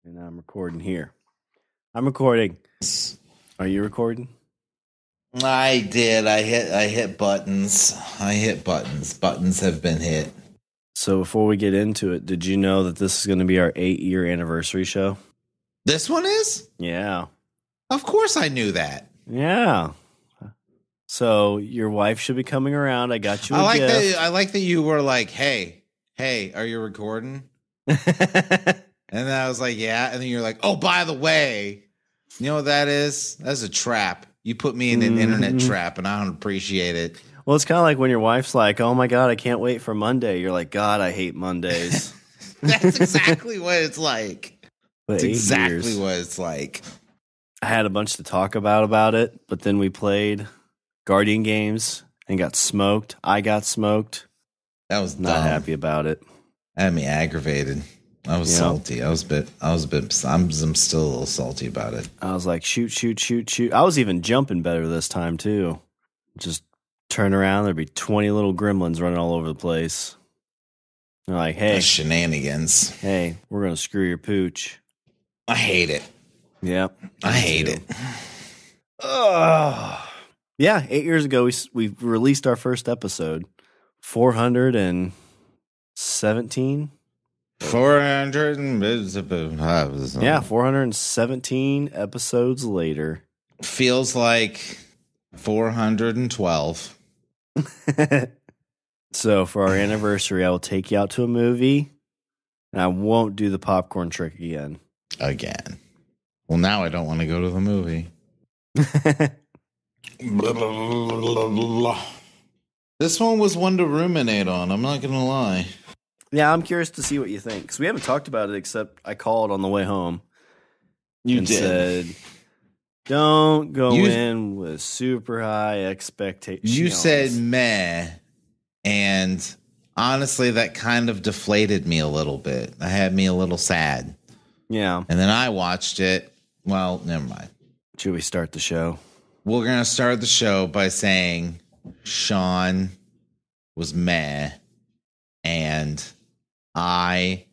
And I'm recording here. I'm recording. Are you recording? I did. I hit buttons. Buttons have been hit. So before we get into it, did you know that this is going to be our 8-year anniversary show? This one is? Yeah. Of course I knew that. Yeah. So your wife should be coming around. I got you a gift. I like that you were like, hey, are you recording? And then I was like, yeah. And then you're like, oh, by the way, you know what that is? That's a trap. You put me in an internet trap, and I don't appreciate it. Well, it's kind of like when your wife's like, oh, my God, I can't wait for Monday. You're like, God, I hate Mondays. That's exactly what it's like. But That's exactly what it's like. I had a bunch to talk about it, but then we played Guardian games and got smoked. I got smoked. That was not happy about it. That had me aggravated. I was salty. I'm still a little salty about it. I was like, shoot. I was even jumping better this time, too. Just turn around. There'd be 20 little gremlins running all over the place. They're like, hey. That's shenanigans. Hey, we're going to screw your pooch. I hate it. Yep. I hate it. Yeah, 8 years ago, we released our first episode. 417? 417 episodes later. Feels like 412. So for our anniversary, I will take you out to a movie, and I won't do the popcorn trick again. Well, now I don't want to go to the movie. This one was one to ruminate on. I'm not going to lie. Yeah, I'm curious to see what you think, because we haven't talked about it except I called on the way home. You said, don't go in with super high expectations. You said meh, and honestly, that kind of deflated me a little bit. That had me a little sad. Yeah. And then I watched it. Well, never mind. Should we start the show? We're going to start the show by saying Shawn was meh, and I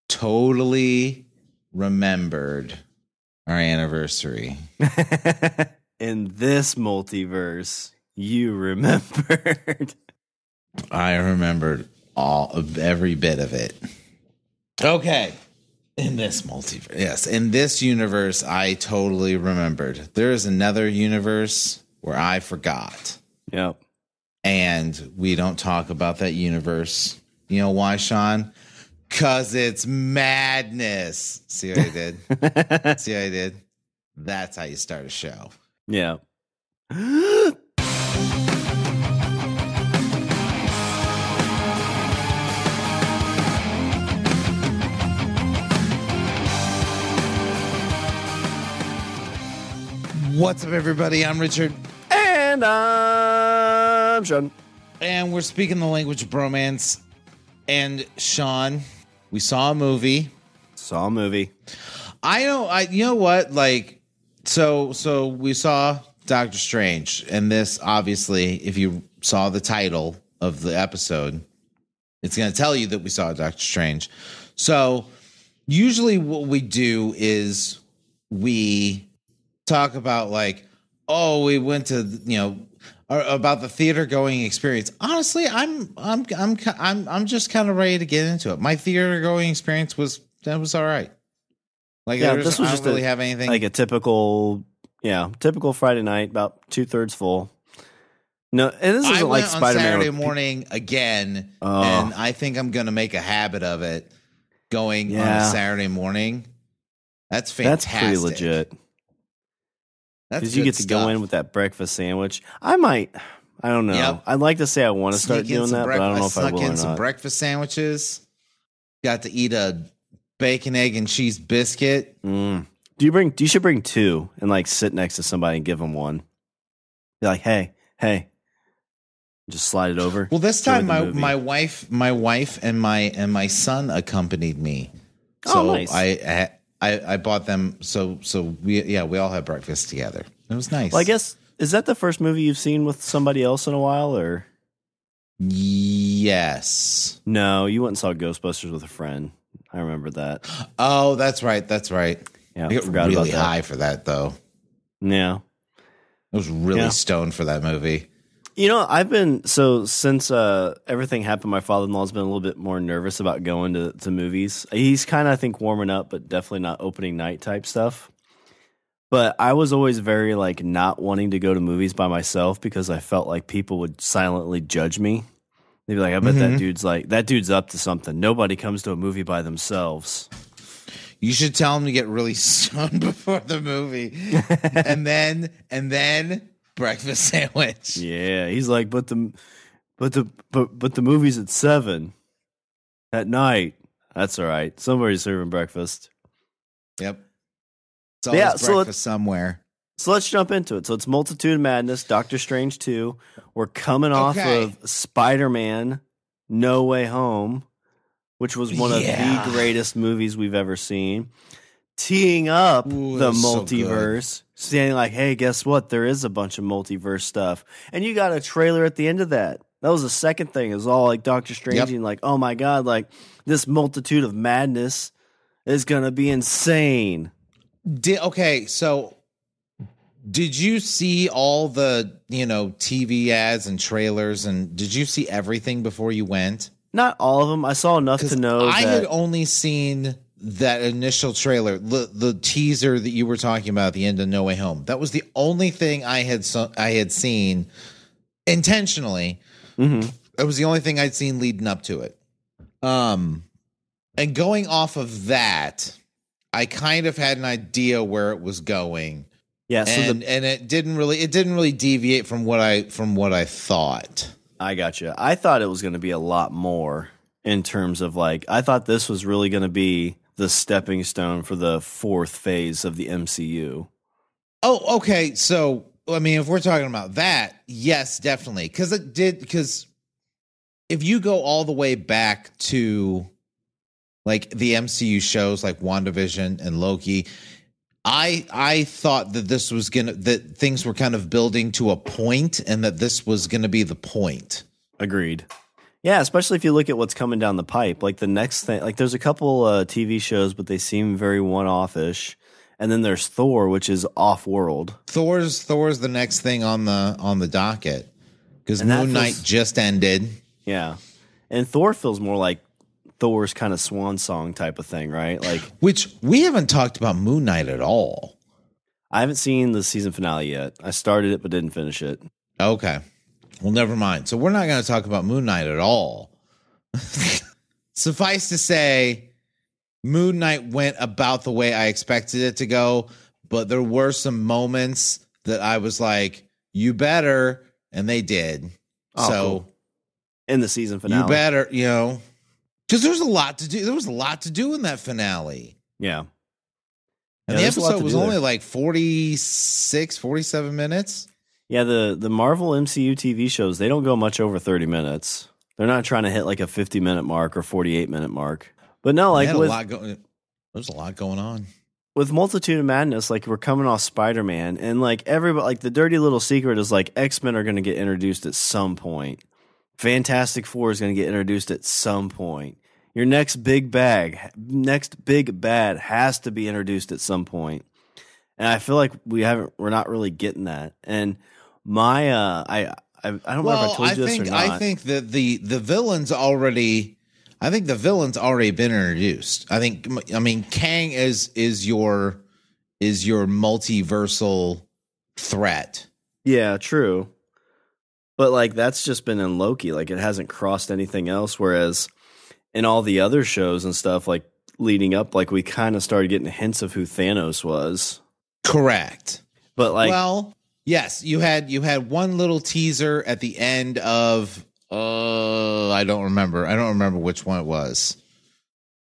totally remembered our anniversary. In this multiverse, you remembered. I remembered every bit of it. Okay. In this multiverse. Yes. In this universe, I totally remembered. There is another universe where I forgot. Yep. And we don't talk about that universe. You know why, Shawn? Because it's madness. See what I did? See what I did? That's how you start a show. Yeah. What's up, everybody? I'm Richard. And I'm Shawn. And we're speaking the language of bromance. And Shawn, we saw a movie. You know what? Like, so we saw Doctor Strange. And this, obviously, if you saw the title of the episode, it's going to tell you that we saw Doctor Strange. So usually what we do is we talk about like, oh, we went to, about the theater going experience. Honestly, I'm just kind of ready to get into it. My theater going experience was all right. Like, yeah, this was just really have anything like a typical Friday night, about 2/3 full. No, and this isn't like Spider-Man. Saturday morning again, and I think I'm going to make a habit of it. Going on a Saturday morning, that's fantastic. That's pretty legit. Because you get to go in with that breakfast sandwich. I don't know. Yep. I'd like to say I want to start doing that, but I don't know if I will or not. Some breakfast sandwiches. Got to eat a bacon, egg, and cheese biscuit. You should bring two and like sit next to somebody and give them one. Be like, hey, just slide it over. Well, this time my wife and my son accompanied me. So nice. I bought them. So we all had breakfast together. It was nice. Well, I guess, is that the first movie you've seen with somebody else in a while, or? Yes. No, you went and saw Ghostbusters with a friend. I remember that. Oh, that's right. That's right. Yeah, I got really high for that, though. Yeah. I was really stoned for that movie. You know, I've been, since everything happened, my father-in-law's been a little bit more nervous about going to movies. He's kind of, I think, warming up, but definitely not opening night type stuff. But I was always very, like, not wanting to go to movies by myself because I felt like people would silently judge me. They'd be like, I bet that dude's up to something. Nobody comes to a movie by themselves. You should tell him to get really stoned before the movie. and then breakfast sandwich. Yeah, he's like, but the movie's at 7 at night. That's all right. Somebody's serving breakfast. Yep. It's always breakfast somewhere. So let's jump into it. So it's Multitude of Madness, Doctor Strange 2. We're coming off of Spider-Man No Way Home, which was one of the greatest movies we've ever seen. Teeing up the multiverse, saying like, hey, guess what? There is a bunch of multiverse stuff. And you got a trailer at the end of that. That was the second thing. It was all like Doctor Strange and like, oh my God, like this Multitude of Madness is going to be insane. So did you see all the, TV ads and trailers, and did you see everything before you went? Not all of them. I saw enough to know I had only seen that initial trailer, the teaser that you were talking about at the end of No Way Home. That was the only thing I had seen intentionally. Mm-hmm. It was the only thing I'd seen leading up to it. And going off of that, I kind of had an idea where it was going. Yeah, and it didn't really deviate from what I thought. I gotcha. I thought it was going to be a lot more in terms of like, I thought this was really going to be the stepping stone for the fourth phase of the MCU. Oh, okay. So, I mean, if we're talking about that, yes, definitely. Because if you go all the way back to like the MCU shows like WandaVision and Loki, I thought that that things were kind of building to a point and that this was going to be the point. Agreed. Yeah, especially if you look at what's coming down the pipe. Like the next thing, like there's a couple TV shows, but they seem very one-off-ish. And then there's Thor, which is off-world. Thor's the next thing on the docket because Moon Knight just ended. Yeah, and Thor feels more like Thor's kind of swan song type of thing, right? Like, which we haven't talked about Moon Knight at all. I haven't seen the season finale yet. I started it but didn't finish it. Okay. Well, never mind. So we're not going to talk about Moon Knight at all. Suffice to say, Moon Knight went about the way I expected it to go, but there were some moments that I was like, you better, and they did. Oh, so cool. In the season finale. You better, because there was a lot to do. There was a lot to do in that finale. Yeah. And the episode was only like 46, 47 minutes. Yeah, the Marvel MCU TV shows, they don't go much over 30 minutes. They're not trying to hit like a 50-minute mark or 48-minute mark. But no, like there's a lot going on. With Multitude of Madness, like we're coming off Spider-Man, and like everybody, like the dirty little secret is like X-Men are going to get introduced at some point. Fantastic Four is going to get introduced at some point. Your next big bad has to be introduced at some point. And I feel like we're not really getting that. And my I don't know if I told you this or not. I think that the villains already been introduced. I mean Kang is your multiversal threat. Yeah, true. But like that's just been in Loki. Like it hasn't crossed anything else. Whereas in all the other shows and stuff, like leading up, like we kind of started getting hints of who Thanos was. Correct. But like, well, yes, you had one little teaser at the end of I don't remember which one it was.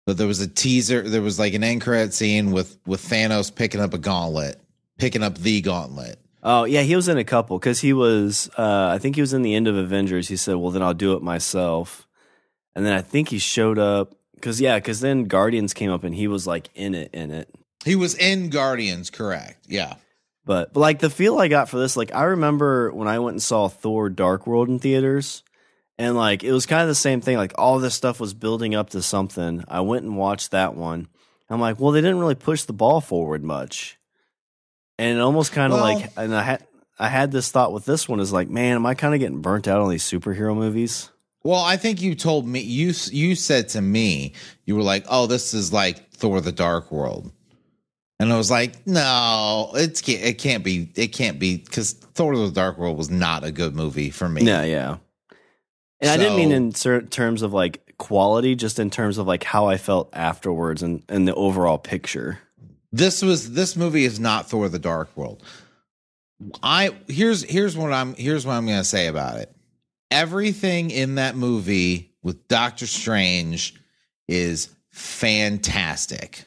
But there was a teaser, there was like an end credit scene with Thanos picking up the gauntlet. Oh, yeah, he was in a couple because he was, I think he was in the end of Avengers. He said, well, then I'll do it myself. And then I think he showed up because then Guardians came up and he was like in it. He was in Guardians, correct. Yeah. But like the feel I got for this, like I remember when I went and saw Thor Dark World in theaters And like it was kind of the same thing. Like all this stuff was building up to something. I went and watched that one. I'm like, well, they didn't really push the ball forward much. And it almost kind of like, and I had this thought with this one is like, man, am I kind of getting burnt out on these superhero movies? Well, I think you told me, you said to me, you were like, oh, this is like Thor: The Dark World. And I was like, no, it can't be, because Thor: The Dark World was not a good movie for me. Yeah. And I didn't mean in certain terms of like quality, just in terms of like how I felt afterwards and the overall picture. This movie is not Thor: The Dark World. Here's what I'm going to say about it. Everything in that movie with Doctor Strange is fantastic.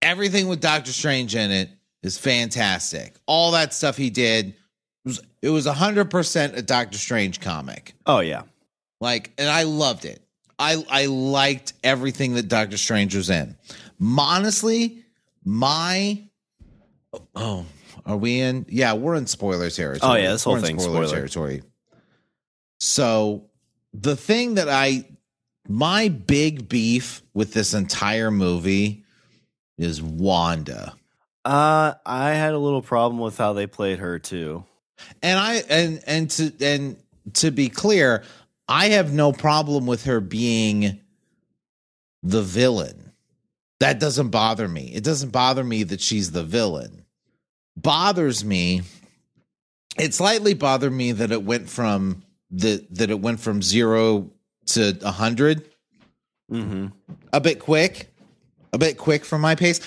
Everything with Doctor Strange in it is fantastic. All that stuff he did it was 100% a Doctor Strange comic. Oh yeah. Like, and I loved it. I liked everything that Doctor Strange was in. Honestly, are we in? Yeah, we're in spoiler territory. Oh yeah, this whole thing's spoiler territory. So the thing that my big beef with this entire movie is Wanda. I had a little problem with how they played her too. And to be clear, I have no problem with her being the villain. That doesn't bother me. It doesn't bother me that she's the villain. Bothers me. It slightly bothered me that it went from 0 to 100. Mm-hmm. A bit quick for my pace.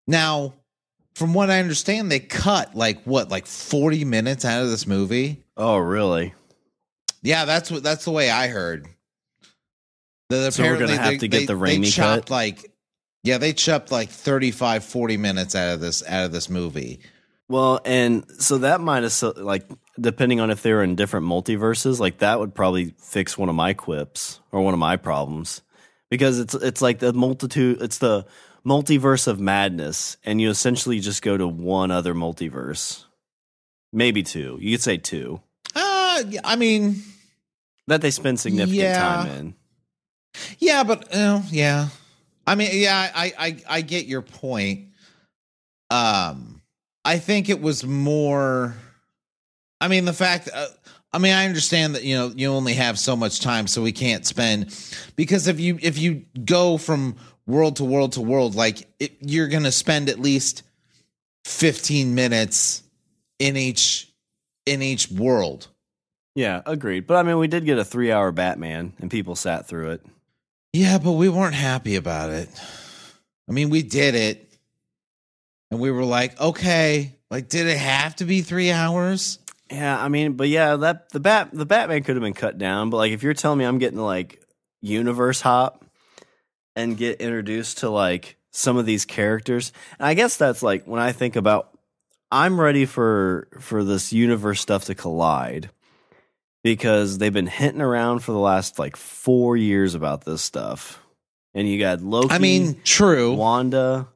Now, from what I understand, they cut like 40 minutes out of this movie. Oh, really? Yeah, that's the way I heard. So we're gonna have to get the Raimi cut. They chopped like 35, 40 minutes out of this movie. Well, and so that might have, like, depending on if they were in different multiverses, like that would probably fix one of my quips or one of my problems, because it's like the multiverse of madness, and you essentially just go to one other multiverse, maybe two. You could say two. I mean, that they spend significant time in. Yeah, but yeah. I mean, yeah, I get your point. I think it was more. I mean, the fact. I understand that you only have so much time, so we can't spend, because if you go from world to world to world, like you're gonna spend at least 15 minutes in each world. Yeah, agreed. But I mean, we did get a 3-hour Batman, and people sat through it. Yeah, but we weren't happy about it. I mean, we did it, and we were like, okay, like, did it have to be 3 hours? Yeah, I mean, but yeah, that the Batman could have been cut down. But like, if you're telling me I'm getting to like universe hop and get introduced to like some of these characters, and I guess that's like when I think about, I'm ready for this universe stuff to collide. Because they've been hinting around for the last like 4 years about this stuff. And you got Loki, I mean, true, Wanda,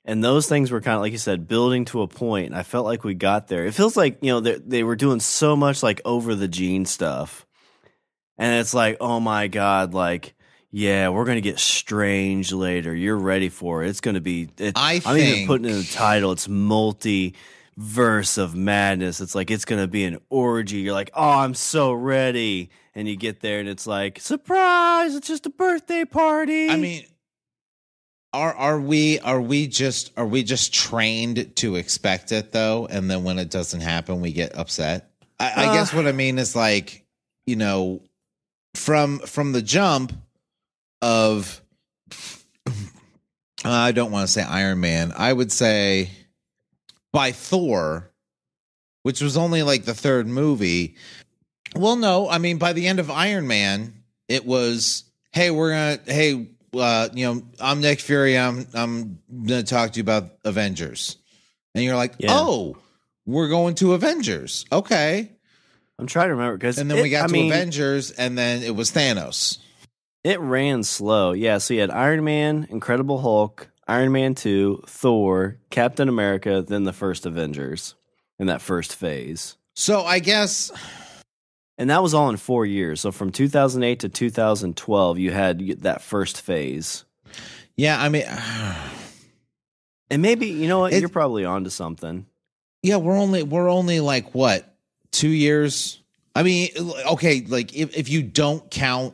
and those things were kind of, like you said, building to a point. And I felt like we got there. It feels like, they were doing so much like over the gene stuff. And it's like, oh my God, like, yeah, we're going to get Strange later. You're ready for it. It's going to be, I'm even putting in the title, it's Multiverse of Madness. It's like, it's going to be an orgy. You're like, oh, I'm so ready. And you get there and it's like, surprise, it's just a birthday party. I mean, are we just trained to expect it though? And then when it doesn't happen, we get upset. I guess what I mean is like, from the jump of, I don't want to say Iron Man. I would say by Thor, which was only like the third movie. Well, no, I mean, by the end of Iron Man, it was, hey, I'm Nick Fury. I'm going to talk to you about Avengers. And you're like, oh, we're going to Avengers. Okay. I'm trying to remember. And then we got to Avengers, and then it was Thanos. It ran slow. Yeah, so you had Iron Man, Incredible Hulk, Iron Man 2, Thor, Captain America, then the first Avengers in that first phase. So I guess And that was all in 4 years. So from 2008 to 2012, you had that first phase. Yeah, I mean, and maybe, you know what, you're probably onto something. Yeah, we're only like what, 2 years? I mean, okay, like if you don't count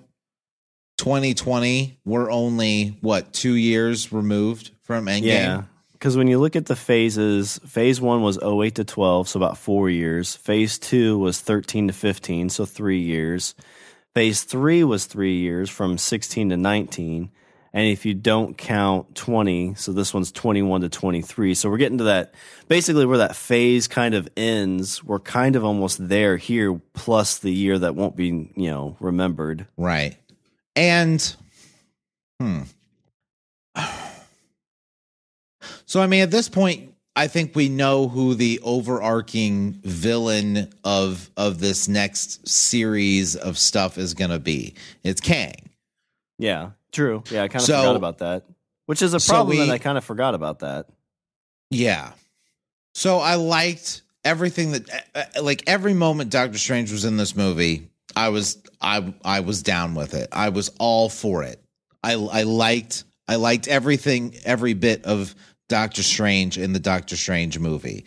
2020, we're only what, 2 years removed from Endgame. Yeah, because when you look at the phases, phase 1 was 08 to 12, so about 4 years. Phase 2 was 13 to 15, so 3 years. Phase 3 was 3 years, from 16 to 19. And if you don't count 20, so this one's 21 to 23. So we're getting to that, basically where that phase kind of ends. We're kind of almost there here, plus the year that won't be, remembered. Right. And, so, I mean, at this point, I think we know who the overarching villain of this next series of stuff is going to be. It's Kang. Yeah, true. Yeah, I kind of forgot about that, which is a problem that I kind of forgot about that. Yeah. So I liked everything that, like every moment Doctor Strange was in this movie, I was down with it. I was all for it. I liked everything, every bit of Doctor Strange in the Doctor Strange movie.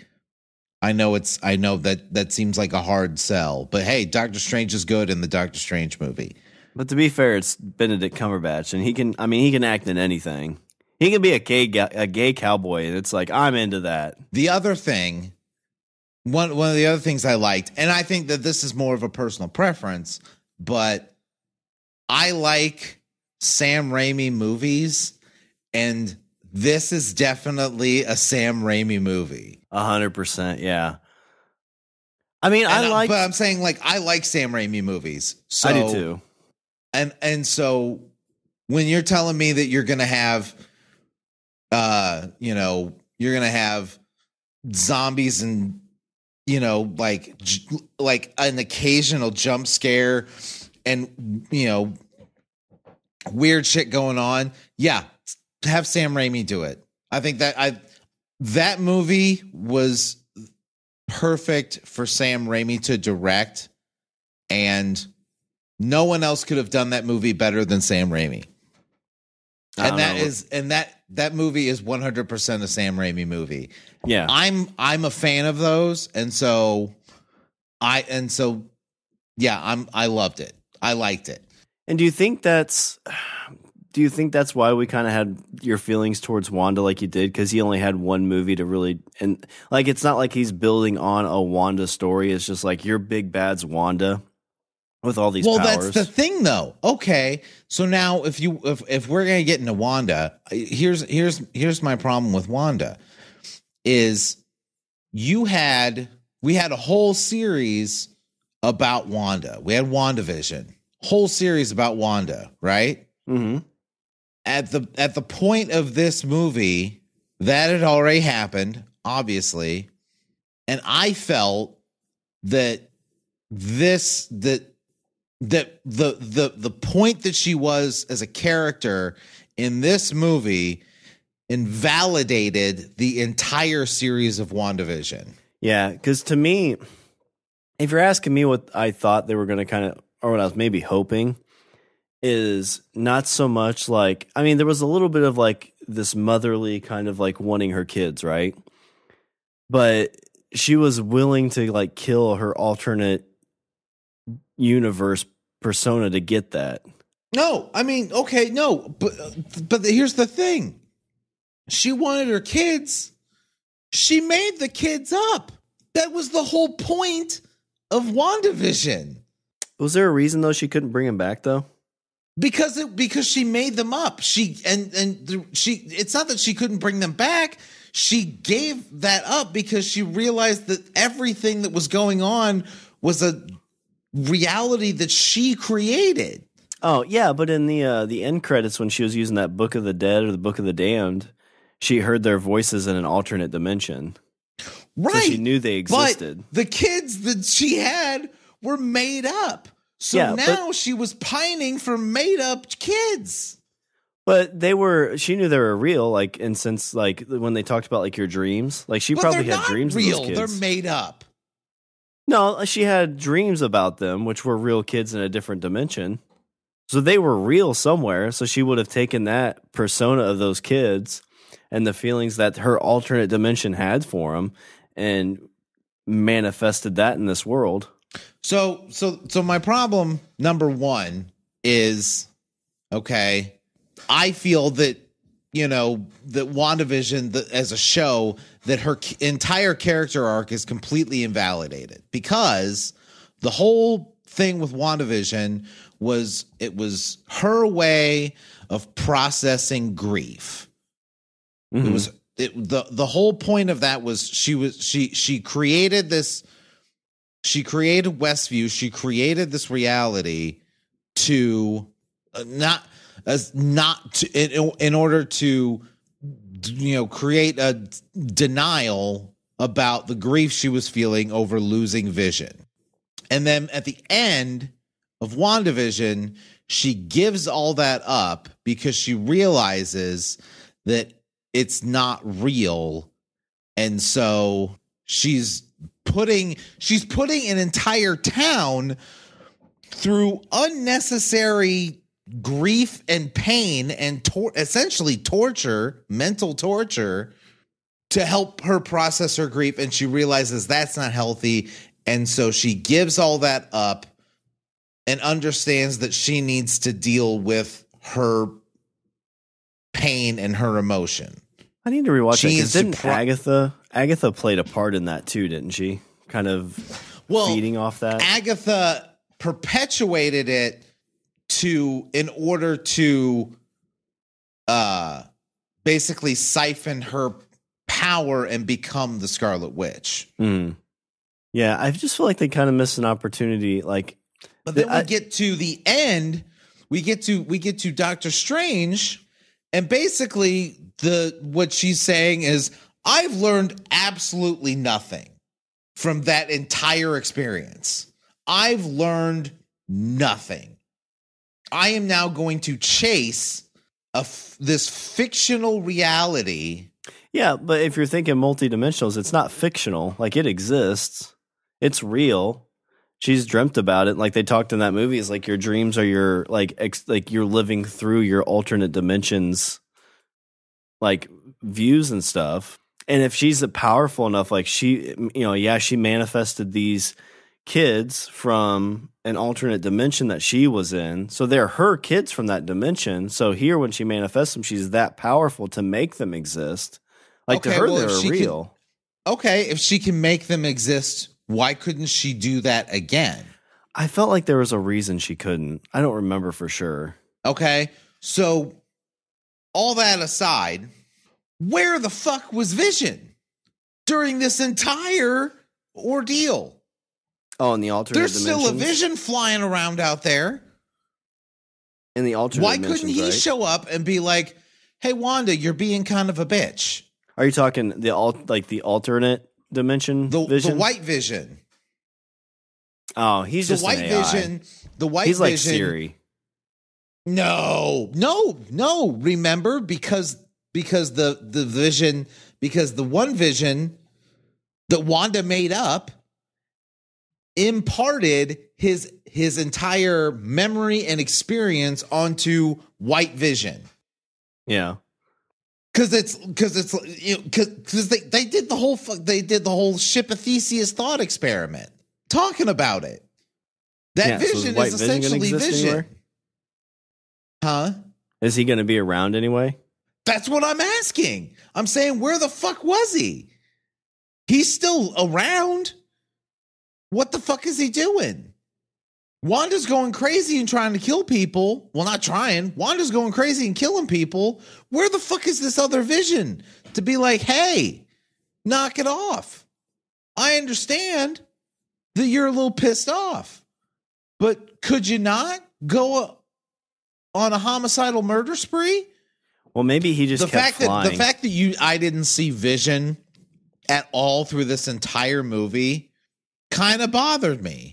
I know that seems like a hard sell, but hey, Doctor Strange is good in the Doctor Strange movie. But to be fair, it's Benedict Cumberbatch, and he can act in anything. He can be a gay cowboy, and it's like, I'm into that. The other thing, one of the other things I liked, and I think that this is more of a personal preference, but I like Sam Raimi movies, and this is definitely a Sam Raimi movie. 100%, yeah. I mean, but I'm saying, like, I like Sam Raimi movies. So, I do too. And so when you're telling me that you're going to have, you're going to have zombies and, like an occasional jump scare and, weird shit going on. Yeah. Have Sam Raimi do it. I think that movie was perfect for Sam Raimi to direct, and no one else could have done that movie better than Sam Raimi. And that movie is 100% a Sam Raimi movie. Yeah. I'm a fan of those, I loved it. I liked it. And do you think that's why we kind of had your feelings towards Wanda like you did? Because he only had one movie to really, and like, it's not like he's building on a Wanda story. It's just like, your big bad's Wanda with all these powers. Well, that's the thing, though. Okay, so now if we're gonna get into Wanda, here's my problem with Wanda is we had a whole series about Wanda. We had WandaVision, whole series about Wanda, right? Mm-hmm. At the point of this movie, that had already happened, obviously, and I felt that the point that she was as a character in this movie invalidated the entire series of WandaVision. Yeah, because to me, if you're asking me what I thought they were going to kind of, or what I was maybe hoping, is not so much like, I mean, there was a little bit of like this motherly kind of like wanting her kids, right? But she was willing to like kill her alternate universe persona to get that. No, I mean, okay, no, but here's the thing. She wanted her kids. She made the kids up. That was the whole point of WandaVision. Was there a reason though she couldn't bring him back though? Because she made them up. It's not that she couldn't bring them back. She gave that up because she realized that everything that was going on was a reality that she created. Oh yeah, but in the end credits when she was using that Book of the Dead or the Book of the Damned, she heard their voices in an alternate dimension. Right. So she knew they existed. But the kids that she had were made up. So now she was pining for made up kids. But she knew they were real, like, and since like when they talked about like your dreams, like she probably had dreams real. of those kids. They're made up. No, she had dreams about them, which were real kids in a different dimension. So they were real somewhere. So she would have taken that persona of those kids and the feelings that her alternate dimension had for them and manifested that in this world. So my problem number one is, okay, I feel that, that WandaVision as a show, that her entire character arc is completely invalidated, because the whole thing with WandaVision was her way of processing grief. Mm-hmm. The whole point of that was she created this. She created Westview. She created this reality to in order to create a denial about the grief she was feeling over losing Vision. And then at the end of WandaVision, she gives all that up because she realizes that it's not real. And so she's putting an entire town through unnecessary grief and pain and essentially torture, mental torture, to help her process her grief. And she realizes that's not healthy. And so she gives all that up and understands that she needs to deal with her pain and her emotion. I need to rewatch it, because didn't Agatha played a part in that too, didn't she? Kind of feeding off that. Agatha perpetuated it in order to basically siphon her power and become the Scarlet Witch. Mm. Yeah, I just feel like they kind of missed an opportunity. But then we get to the end. We get to Doctor Strange, and basically what she's saying is, I've learned absolutely nothing from that entire experience. I've learned nothing. I am now going to chase this fictional reality. Yeah, but if you're thinking multidimensionals, it's not fictional. It exists. It's real. She's dreamt about it. Like they talked in that movie, it's like your dreams are your you're living through your alternate dimensions, views and stuff. And if she's powerful enough, she manifested these kids from an alternate dimension that she was in. So they're her kids from that dimension. So here, when she manifests them, she's that powerful to make them exist. To her, they're real. If she can make them exist, why couldn't she do that again? I felt like there was a reason she couldn't. I don't remember for sure. Okay. So all that aside, where the fuck was Vision during this entire ordeal? Oh, in the alternate dimensions? There's still a Vision flying around out there. In the alternate dimensions, why couldn't he show up and be like, hey, Wanda, you're being kind of a bitch? Are you talking the alternate dimension Vision? The white Vision. Oh, he's just white an AI. Vision. The white he's Vision. He's like Siri. No. Remember, because the Vision, because the one Vision that Wanda made up imparted his entire memory and experience onto white Vision. Yeah. Because they did the whole ship of Theseus thought experiment talking about it. That Vision so is essentially Vision. Anywhere? Huh? Is he going to be around anyway? That's what I'm asking. I'm saying, where the fuck was he? He's still around. What the fuck is he doing? Wanda's going crazy and trying to kill people. Well, not trying. Wanda's going crazy and killing people. Where the fuck is this other Vision to be like, hey, knock it off? I understand that you're a little pissed off, but could you not go on a homicidal murder spree? Well, maybe he just kept flying. The fact that I didn't see Vision at all through this entire movie kind of bothered me.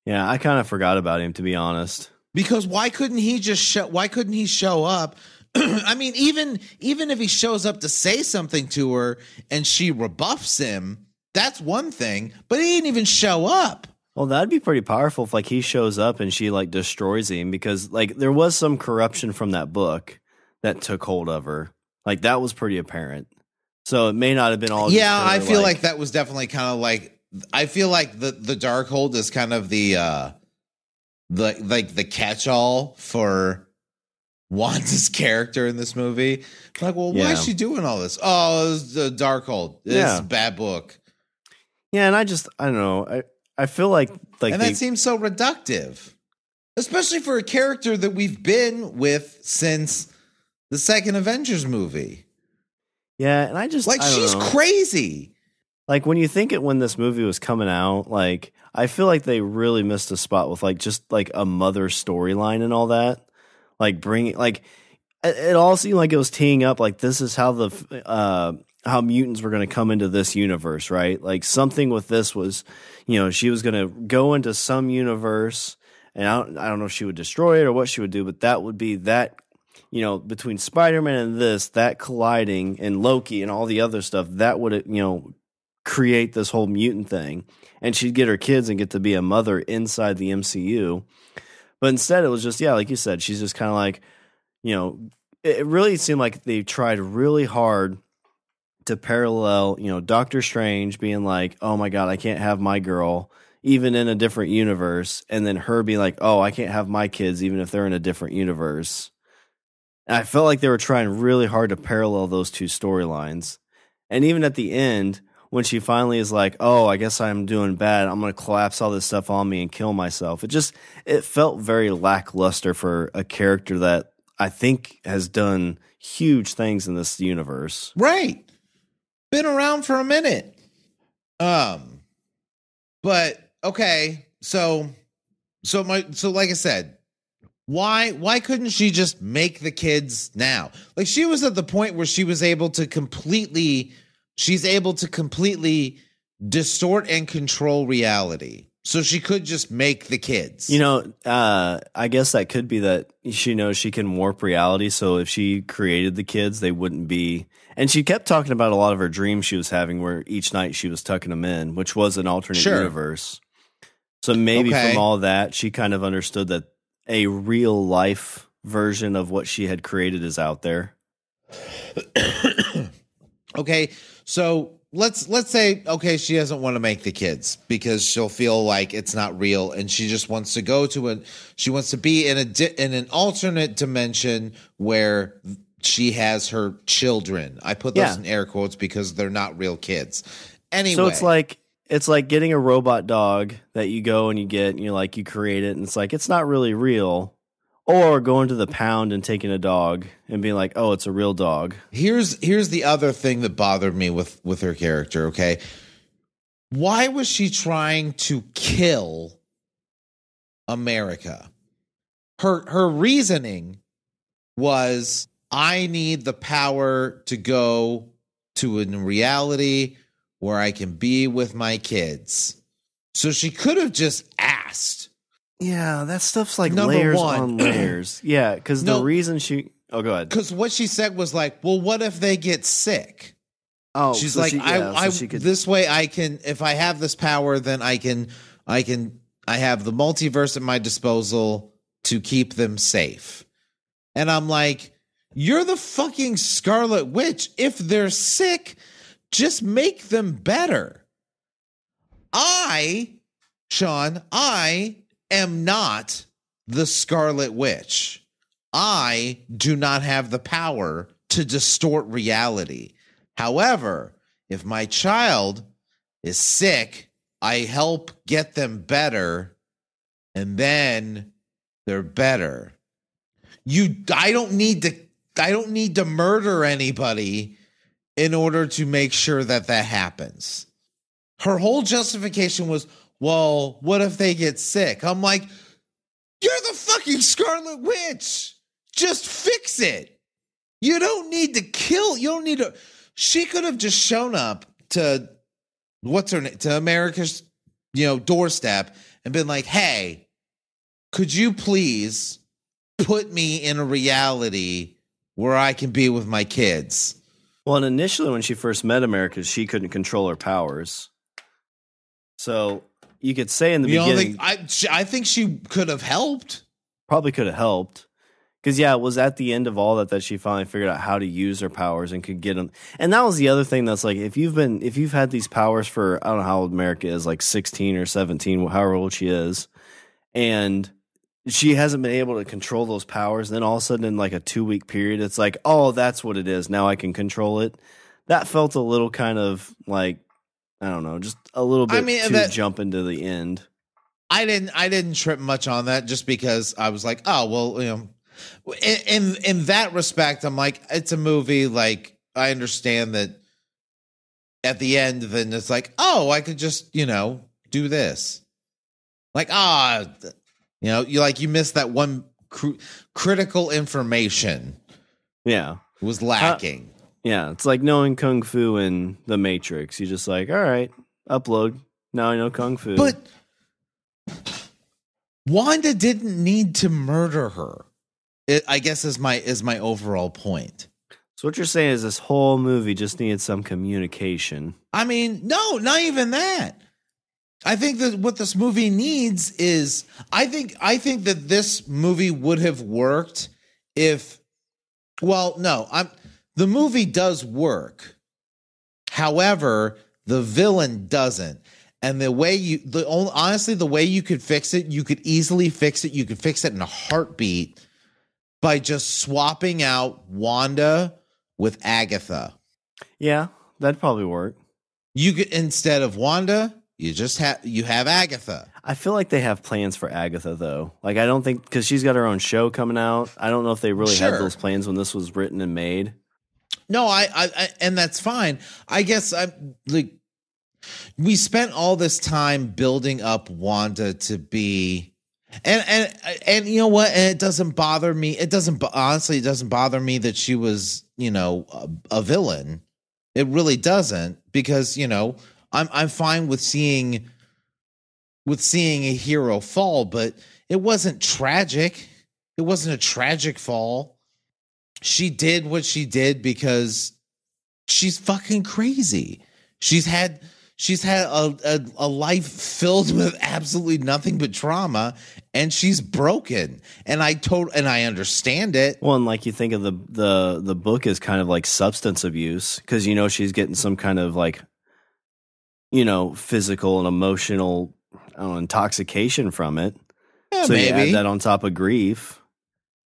Yeah, I kind of forgot about him, to be honest. Because why couldn't he show up? I mean, even if he shows up to say something to her and she rebuffs him, That's one thing, but he didn't even show up. Well, that'd be pretty powerful if like he shows up and she like destroys him, because like there was some corruption from that book that took hold of her. Like that was pretty apparent. So it may not have been all. Yeah, I feel like that was definitely kind of like, I feel like the Darkhold is kind of the catch-all for Wanda's character in this movie. Like, well, why is she doing all this? Oh, it's the Darkhold. It's a bad book. Yeah, and I don't know. I feel like and that seems so reductive, especially for a character that we've been with since the second Avengers movie. Yeah, and I just like she's crazy. Like when you think it when this movie was coming out, like I feel like they really missed a spot with like just like a mother storyline and all that. Like bringing like it all seemed like it was teeing up like this is how the how mutants were going to come into this universe, right? Like something with this was, you know, she was going to go into some universe, and I don't know if she would destroy it or what she would do, but that would be that, you know, between Spider-Man and this, that colliding, and Loki and all the other stuff, that would, you know, create this whole mutant thing. And she'd get her kids and get to be a mother inside the MCU. But instead it was just, yeah, like you said, she's just kind of like, you know, it really seemed like they tried really hard to parallel, you know, Doctor Strange being like, oh my God, I can't have my girl even in a different universe. And then her being like, oh, I can't have my kids even if they're in a different universe. And I felt like they were trying really hard to parallel those two storylines. And even at the end, when she finally is like, oh, I guess I'm doing bad, I'm going to collapse all this stuff on me and kill myself. It felt very lackluster for a character that I think has done huge things in this universe. Right. Been around for a minute. But okay, so like I said, why couldn't she just make the kids now? Like she was at the point where she's able to completely distort and control reality. So she could just make the kids. You know, I guess that could be that she knows she can warp reality. So if she created the kids, they wouldn't be. And she kept talking about a lot of her dreams she was having where each night she was tucking them in, which was an alternate universe. So maybe from all that, she kind of understood that a real life version of what she had created is out there. Okay, so let's say, okay, she doesn't want to make the kids because she'll feel like it's not real, and she just wants to go to she wants to be in an alternate dimension where she has her children. I put those in air quotes because they're not real kids. Anyway, so it's like getting a robot dog that you go and you get, and you create it, and it's like it's not really real. Or going to the pound and taking a dog and being like, oh, it's a real dog. Here's the other thing that bothered me with her character, okay? Why was she trying to kill America? Her reasoning was, I need the power to go to a reality where I can be with my kids. So she could have just asked. Yeah, that stuff's like layers on layers. Yeah, because the reason she... Oh, go ahead. Because what she said was like, well, what if they get sick? Oh, she's so like, this way I can... If I have this power, then I have the multiverse at my disposal to keep them safe. And I'm like, you're the fucking Scarlet Witch. If they're sick, just make them better. Shawn, I am not the Scarlet Witch. I do not have the power to distort reality. However, if my child is sick, I help get them better, and then they're better. I don't need to murder anybody in order to make sure that happens. Her whole justification was, well, what if they get sick? I'm like, you're the fucking Scarlet Witch. Just fix it. You don't need to kill. You don't need to. She could have just shown up to to America's, doorstep and been like, hey, could you please put me in a reality where I can be with my kids? Well, and initially when she first met America, she couldn't control her powers. So you could say in the beginning, I think she could have helped. Probably could have helped. Because, it was at the end of all that she finally figured out how to use her powers and could get them. And that was the other thing that's like, if you've had these powers for, I don't know how old America is, like 16 or 17, however old she is, and she hasn't been able to control those powers, then all of a sudden in like a 2-week period, it's like, oh, that's what it is. Now I can control it. That felt a little kind of like, I don't know, just a little bit jump into the end. I didn't trip much on that just because I was like, oh, well, in that respect, I'm like, it's a movie. Like, I understand that at the end, then it's like, oh, I could just, do this. Like, you missed that one critical information. Yeah. Was lacking. Yeah. It's like knowing Kung Fu in The Matrix. You're just like, all right, upload. Now I know Kung Fu. But Wanda didn't need to murder her. I guess is my overall point. So what you're saying is this whole movie just needed some communication. I mean, no, not even that. I think that what this movie needs is I think that this movie would have worked if the movie does work. However, the villain doesn't. And the way the way you could fix it, you could easily fix it. You could fix it in a heartbeat by just swapping out Wanda with Agatha. Yeah, that'd probably work. You could, instead of Wanda, you have Agatha. I feel like they have plans for Agatha though. Like, I don't think, because she's got her own show coming out. I don't know if they really had those plans when this was written and made. No, I and that's fine. I guess we spent all this time building up Wanda to be, and you know what? And it doesn't bother me. It doesn't bother me that she was, a villain. It really doesn't, because I'm fine with seeing a hero fall, but it wasn't tragic. It wasn't a tragic fall. She did what she did because she's fucking crazy. She's had a life filled with absolutely nothing but trauma, and she's broken. And I understand it. Well, and like, you think of the book as kind of like substance abuse, because she's getting some kind of like, physical and emotional, intoxication from it. Yeah, so maybe. You add that on top of grief.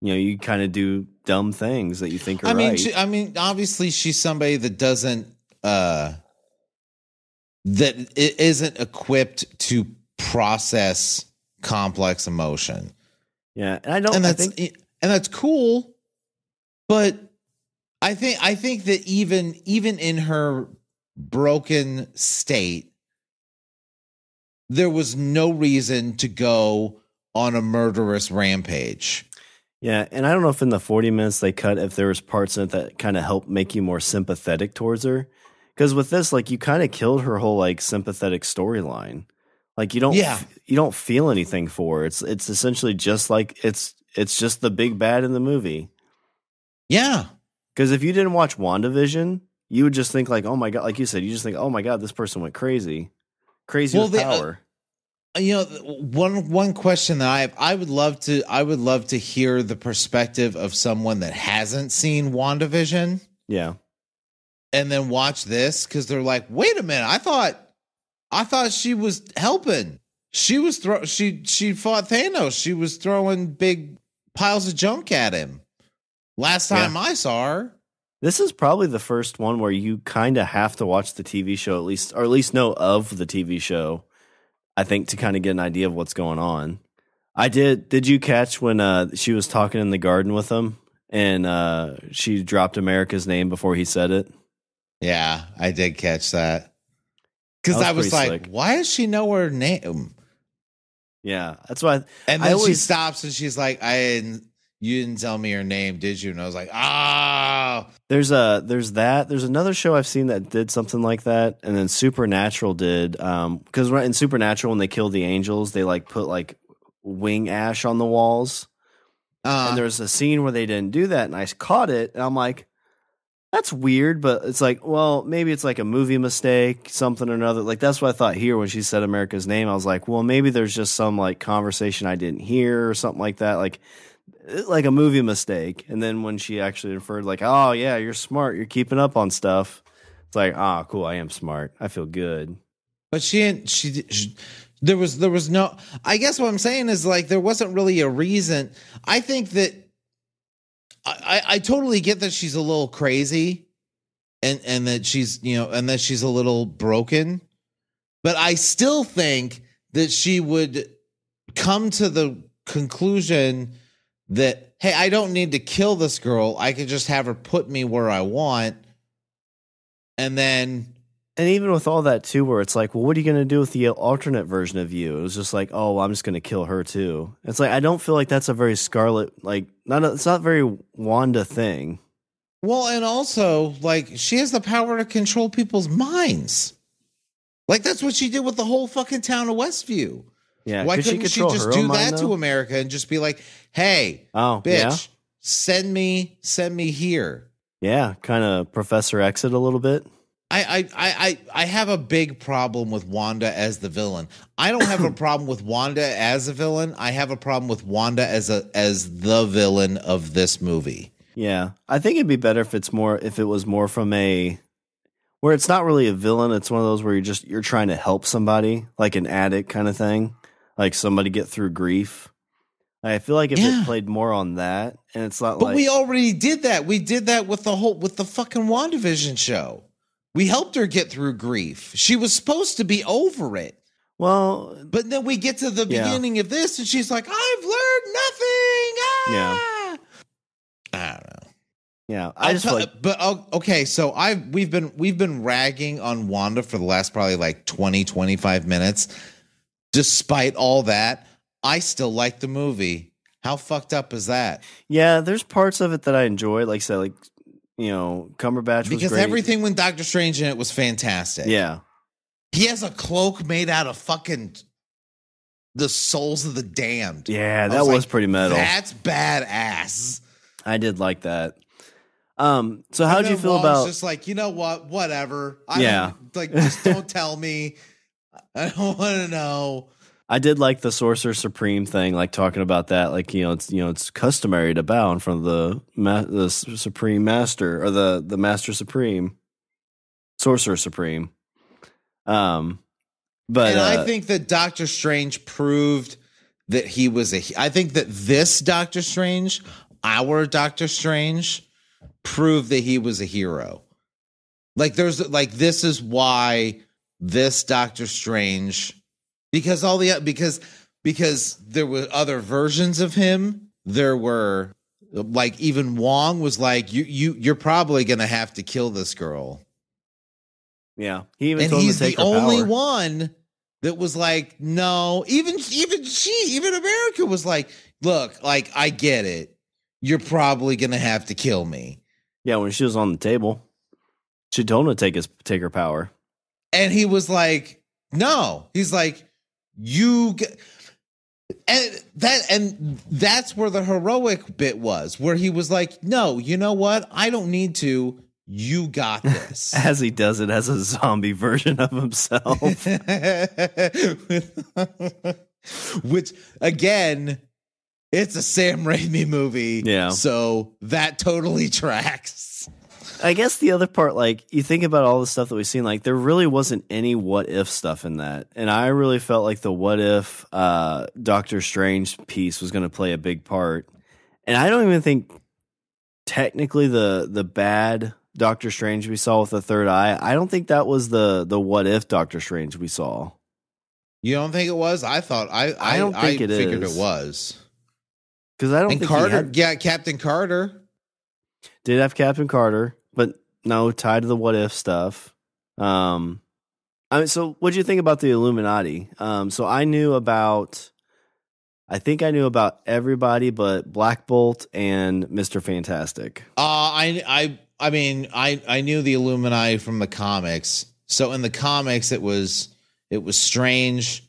You kind of do dumb things that you think are right. Obviously, she's somebody that doesn't. That it isn't equipped to process complex emotion. Yeah, and that's cool. But I think that even in her broken state, there was no reason to go on a murderous rampage. Yeah, and I don't know if in the 40 minutes they cut, if there was parts in it that kind of helped make you more sympathetic towards her. Because with this, like, you kind of killed her whole like sympathetic storyline. Like, you don't feel anything for her. It's essentially just like it's just the big bad in the movie. Yeah. Because if you didn't watch WandaVision, you would just think like, oh my God, like you said, you just think, oh my God, this person went crazy with power. One question that I would love to hear the perspective of someone that hasn't seen WandaVision. Yeah. And then watch this, because they're like, wait a minute, I thought she was helping. She was she fought Thanos. She was throwing big piles of junk at him. Last time I saw her. This is probably the first one where you kind of have to watch the TV show or at least know of the TV show, I think, to kind of get an idea of what's going on. I did. Did you catch when she was talking in the garden with him and she dropped America's name before he said it? Yeah, I did catch that. Because I was like, slick. Why does she know her name? Yeah, that's why. And then she stops and she's like, you didn't tell me her name, did you? And I was like, There's that. There's another show I've seen that did something like that. And then Supernatural did. Because in Supernatural, when they killed the angels, they like put like wing ash on the walls. And there's a scene where they didn't do that. And I caught it. And I'm like, That's weird, but it's like, well, maybe it's like a movie mistake, something or another. Like, that's what I thought here when she said America's name. I was like, well, maybe there's just some like conversation I didn't hear or something like that. Like a movie mistake. And then when she actually referred like, oh yeah, you're smart, you're keeping up on stuff. It's like, cool, I am smart. I feel good. But there was no, I guess what I'm saying is like, there wasn't really a reason. I think that I totally get that she's a little crazy and that she's, and that she's a little broken, but I still think that she would come to the conclusion that, hey, I don't need to kill this girl. I could just have her put me where I want. And even with all that too, where it's like, well, what are you going to do with the alternate version of you? It was just like, oh, well, I'm just going to kill her too. It's like, I don't feel like that's a very Scarlet, it's not a very Wanda thing. Well, and also like she has the power to control people's minds. Like that's what she did with the whole fucking town of Westview. Yeah. Why couldn't she just do that to America and just be like, hey, bitch, send me here. Yeah. Kind of Professor Exit a little bit. I have a big problem with Wanda as the villain. I don't have a problem with Wanda as a villain. I have a problem with Wanda as the villain of this movie. Yeah. I think it'd be better if it was more from where it's not really a villain. It's one of those where you're trying to help somebody, like an addict kind of thing, like somebody get through grief. I feel like if it played more on that, and it's not. But we already did that. We did that with the fucking WandaVision show. We helped her get through grief. She was supposed to be over it. Well, but then we get to the beginning of this, and she's like, "I've learned nothing." Yeah. I don't know. Yeah, I just okay. So we've been ragging on Wanda for the last probably like 20-25 minutes. Despite all that, I still like the movie. How fucked up is that? Yeah, there's parts of it that I enjoy. Like I said, like Cumberbatch was because great. everything with Doctor Strange in it was fantastic. Yeah, he has a cloak made out of fucking the souls of the damned. Yeah, that was pretty metal. That's badass. I did like that. So how did you feel about just like, you know what, whatever. Just don't tell me. I don't want to know. I did like the Sorcerer Supreme thing, like talking about that, like it's customary to bow in front of the Supreme Master or the Master Supreme, Sorcerer Supreme. But I think that Doctor Strange proved that he was I think that this Doctor Strange, our Doctor Strange, proved that he was a hero. Like this is why this Doctor Strange, because there were other versions of him. There were like even Wong was like, you're probably gonna have to kill this girl. Yeah, he's the only one that was like, no. Even America was like, look, like I get it. You're probably gonna have to kill me. Yeah, when she was on the table, she told him to take her power, and he was like, no. He's like, and that's where the heroic bit was, where he was like, no, you know what? I don't need to. You got this. As he does it as a zombie version of himself. Which, again, it's a Sam Raimi movie. Yeah. So that totally tracks. I guess the other part, like, you think about all the stuff that we've seen, like, there really wasn't any what if stuff in that. And I really felt like the what if Doctor Strange piece was going to play a big part. And I don't even think technically the bad Doctor Strange we saw with the third eye, I don't think that was the what if Doctor Strange we saw. You don't think it was? I thought I don't think it figured it was. Because I don't think Carter, Captain Carter did have Captain Carter, but no, tied to the what if stuff. So what'd you think about the Illuminati? So I think I knew about everybody but Black Bolt and Mr. Fantastic. I mean, I knew the Illuminati from the comics. So in the comics, it was Strange,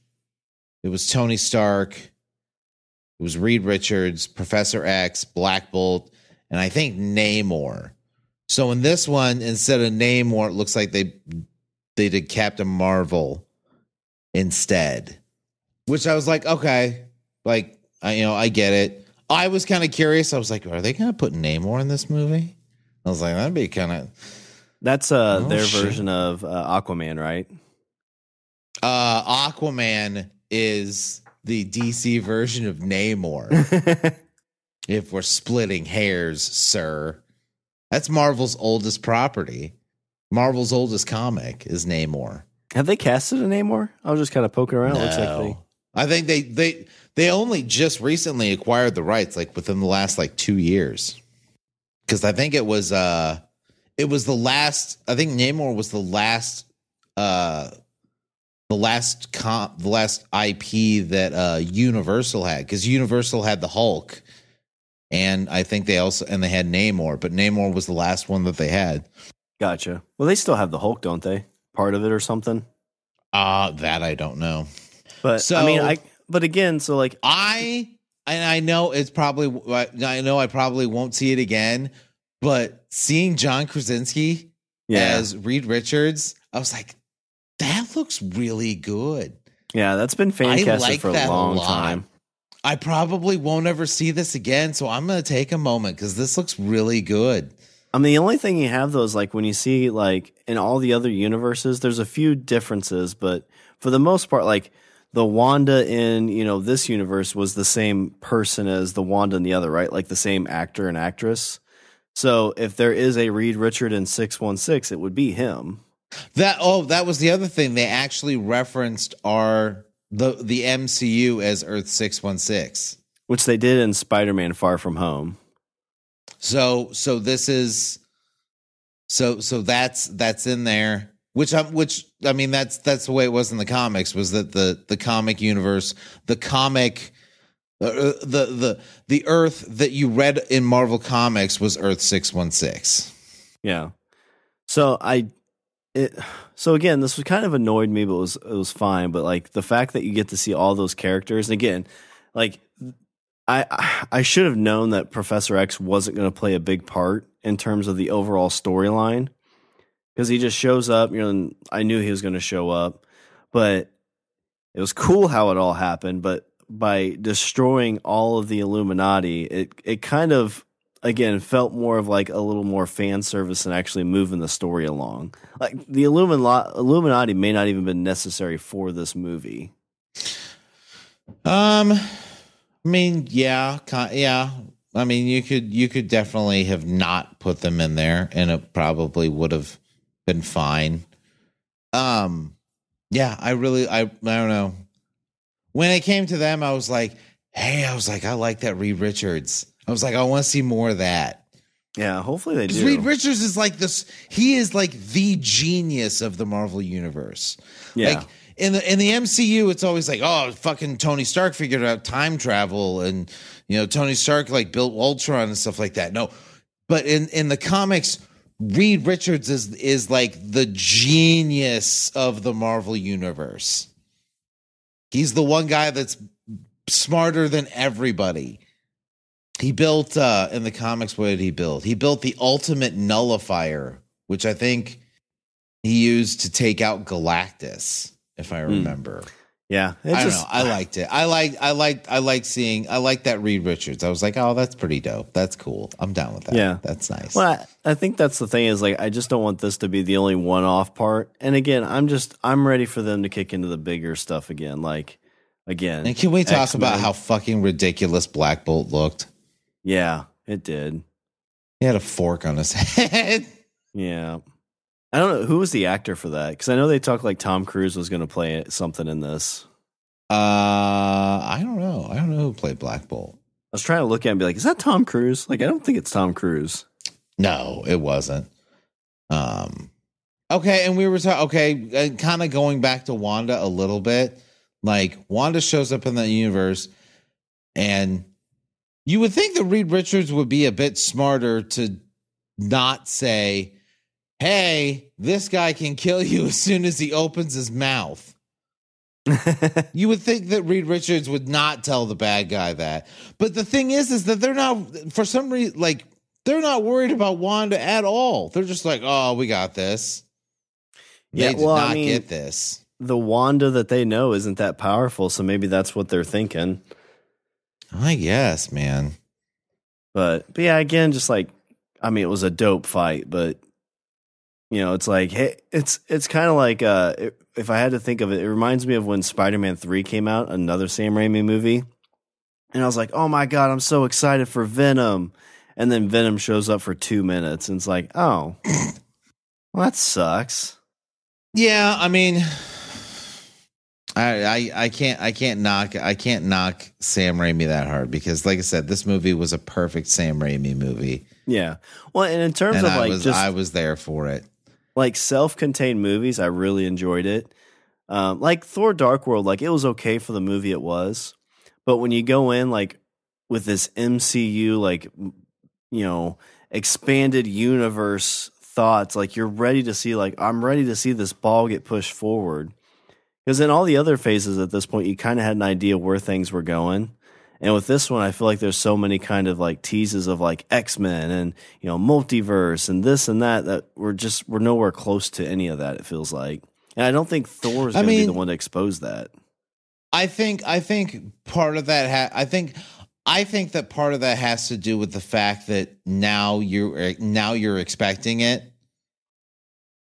it was Tony Stark, it was Reed Richards, Professor X, Black Bolt, and I think Namor. So in this one, instead of Namor, it looks like they did Captain Marvel instead, which I was like, okay, like I get it. I was kind of curious. I was like, are they going to put Namor in this movie? I was like, that'd be kind of. That's their version of Aquaman, right? Aquaman is the DC version of Namor. If we're splitting hairs, sir. That's Marvel's oldest property. Marvel's oldest comic is Namor. Have they casted a Namor? I was just kind of poking around. No. Looks like I think they only just recently acquired the rights, like within the last 2 years. Because I think it was the last. I think Namor was the last IP that Universal had, because Universal had the Hulk, and I think they had Namor, but Namor was the last one that they had. Gotcha. Well, they still have the Hulk, don't they? Part of it or something. That I don't know. But so, I mean, but again, so like I know it's probably, I know I probably won't see it again, but seeing John Krasinski as Reed Richards, I was like, that looks really good. Yeah, that's been fan casted for a long time. I probably won't ever see this again, so I'm going to take a moment because this looks really good. I mean, the only thing you have, though, is like when you see like in all the other universes, there's a few differences, but for the most part, like the Wanda in, this universe was the same person as the Wanda in the other, right? Like the same actor and actress. So if there is a Reed Richard in 616, it would be him. That was the other thing. They actually referenced the MCU as Earth 616, which they did in Spider-Man Far From Home. So this is so that's in there. Which I mean that's the way it was in the comics, was that the comic universe, the comic the Earth that you read in Marvel Comics was Earth 616. Yeah. So So again, this was kind of annoyed me, but it was fine. But like the fact that you get to see all those characters, and again, like I should have known that Professor X wasn't going to play a big part in terms of the overall storyline, because he just shows up. And I knew he was going to show up, but it was cool how it all happened. But by destroying all of the Illuminati, it kind of, again, felt more of like a little more fan service and actually moving the story along. Like the Illuminati may not even been necessary for this movie. I mean, yeah. I mean, you could definitely have not put them in there, and it probably would have been fine. Yeah, I don't know. When it came to them, I was like, I like that Reed Richards. I was like, I want to see more of that. Yeah, hopefully they do. Reed Richards is like this. He is like the genius of the Marvel universe. Yeah. Like in the MCU, it's always like, oh, fucking Tony Stark figured out time travel, and Tony Stark like built Ultron and stuff like that. No, but in the comics, Reed Richards is like the genius of the Marvel universe. He's the one guy that's smarter than everybody. He built, in the comics, what did he build? He built the ultimate nullifier, which I think he used to take out Galactus, if I remember. Yeah. I don't know. I liked it. I like that Reed Richards. I was like, oh, that's pretty dope. That's cool. I'm down with that. Yeah. That's nice. Well, I think that's the thing, is like, I just don't want this to be the only one-off part. And again, I'm ready for them to kick into the bigger stuff again. Like, again. And can we talk X-Men. about how fucking ridiculous Black Bolt looked? Yeah, it did. He had a fork on his head. Yeah. I don't know. Who was the actor for that? Because I know they talked like Tom Cruise was going to play something in this. I don't know. I don't know who played Black Bolt. I was trying to look at it and be like, is that Tom Cruise? Like, I don't think it's Tom Cruise. No, it wasn't. Okay, and we were kind of going back to Wanda a little bit. Like, Wanda shows up in the universe, and you would think that Reed Richards would be a bit smarter to not say, hey, this guy can kill you as soon as he opens his mouth. You would think that Reed Richards would not tell the bad guy that. But the thing is that they're not, for some reason, like, they're not worried about Wanda at all. They're just like, oh, we got this. They did not get this. The Wanda that they know isn't that powerful, so maybe that's what they're thinking. I guess, man. But yeah, again, just like, I mean, it was a dope fight, but it's like, hey, it's kind of like, if I had to think of it, it reminds me of when Spider-Man 3 came out, another Sam Raimi movie. And I was like, oh my God, I'm so excited for Venom. And then Venom shows up for 2 minutes and it's like, oh, well, that sucks. Yeah. I mean, I can't knock Sam Raimi that hard because, like I said, this movie was a perfect Sam Raimi movie. Yeah. Well, and in terms of I was there for it. Like self-contained movies, I really enjoyed it. Like Thor: Dark World, like it was okay for the movie it was, but when you go in like with this MCU, like expanded universe thoughts, like you're ready to see, like I'm ready to see this ball get pushed forward. Because in all the other phases at this point, you kind of had an idea where things were going. And with this one, I feel like there's so many kind of like teases of like X-Men and, multiverse and this and that we're nowhere close to any of that, it feels like. And I don't think Thor is going to be the one to expose that. I think part of that, I think that part of that has to do with the fact that now you're expecting it.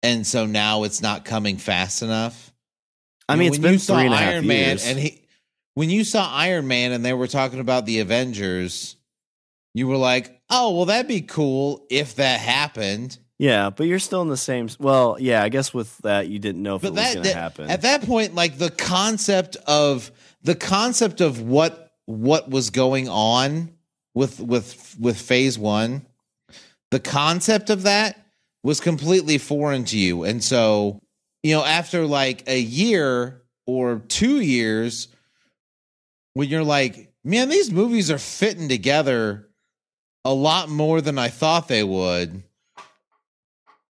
And so now it's not coming fast enough. I mean, it's been 3.5 years. When you saw Iron Man and they were talking about the Avengers, you were like, oh, well, that'd be cool if that happened. Yeah, but you're still in the same. Well, yeah, I guess with that, you didn't know if it was going to happen. At that point, like the concept of what was going on with phase one, the concept of that was completely foreign to you. And so, after like a year or 2 years, when you're like, man, these movies are fitting together a lot more than I thought they would.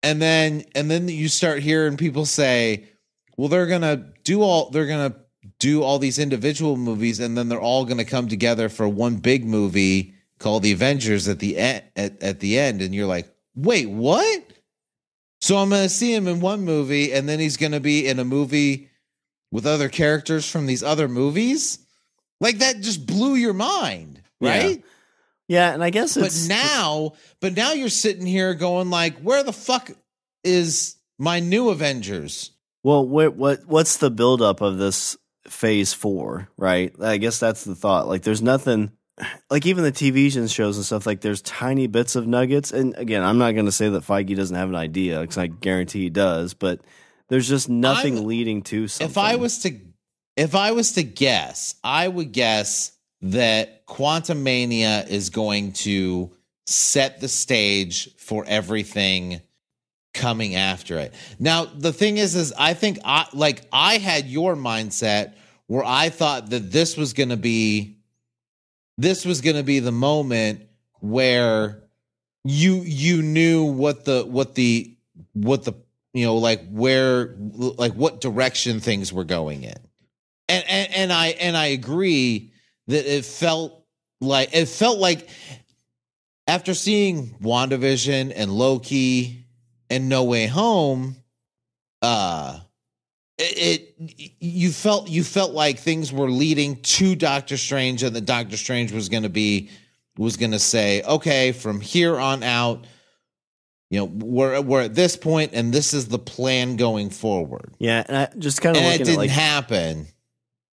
And then you start hearing people say, well, they're going to do all these individual movies and then they're all going to come together for one big movie called The Avengers at the end. And you're like, wait, what? So I'm going to see him in one movie and then he's going to be in a movie with other characters from these other movies? Like that just blew your mind, right? Yeah, and I guess but now you're sitting here going like, where the fuck is my new Avengers? Well, what's the buildup of this phase 4, right? I guess that's the thought. Like there's nothing, like even the TV shows and stuff, like there's tiny bits of nuggets. And again, I'm not going to say that Feige doesn't have an idea because I guarantee he does, but there's just nothing leading to something. If I was to guess, I would guess that Quantumania is going to set the stage for everything coming after it. Now, the thing is I think I had your mindset where I thought that this was going to be the moment where you knew what direction things were going in. And I agree that it felt like after seeing WandaVision and Loki and No Way Home, you felt like things were leading to Doctor Strange, and that Doctor Strange was going to say, okay, from here on out, we're at this point, and this is the plan going forward. Yeah, and I just kind of it didn't happen.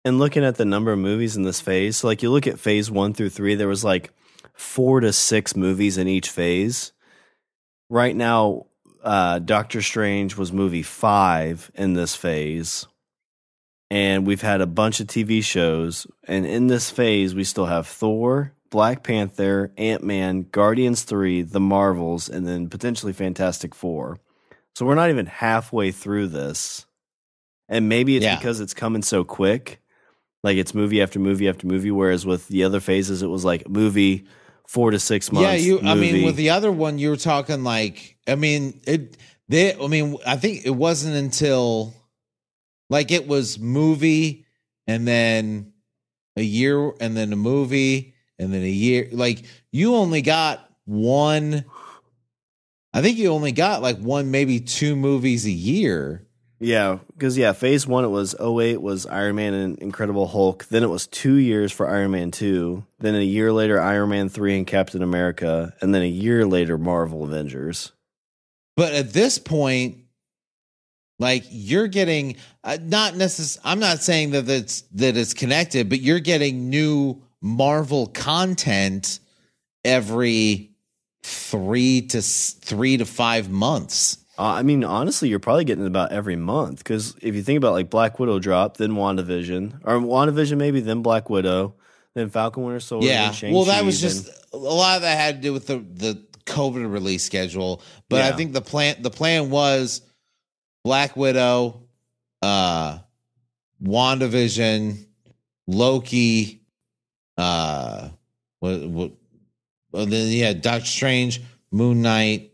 And looking at the number of movies in this phase, so like you look at phase 1 through 3, there was like 4 to 6 movies in each phase. Right now, Doctor Strange was movie 5 in this phase. And we've had a bunch of TV shows. And in this phase, we still have Thor, Black Panther, Ant-Man, Guardians 3, The Marvels, and then potentially Fantastic Four. So we're not even halfway through this. And maybe it's because it's coming so quick. Like it's movie after movie after movie, whereas with the other phases, it was like movie 4 to 6 months. Yeah, I mean, with the other one, you were talking like, I think it wasn't until like it was movie and then a year and then a movie and then a year. Like you only got one. I think you only got like one, maybe two movies a year. Yeah, because phase 1 it was 2008 was Iron Man and Incredible Hulk. Then it was 2 years for Iron Man 2. Then a year later Iron Man 3 and Captain America, and then a year later Marvel Avengers. But at this point, like you're getting not necessarily. I'm not saying that it's connected, but you're getting new Marvel content every 3 to 5 months. I mean, honestly, you're probably getting about every month because if you think about like Black Widow drop, then WandaVision maybe, then Black Widow, then Falcon Winter Soldier. Yeah, then Shang-Chi, well, that was just a lot of that had to do with the COVID release schedule. But I think the plan was Black Widow, WandaVision, Loki, Doctor Strange, Moon Knight.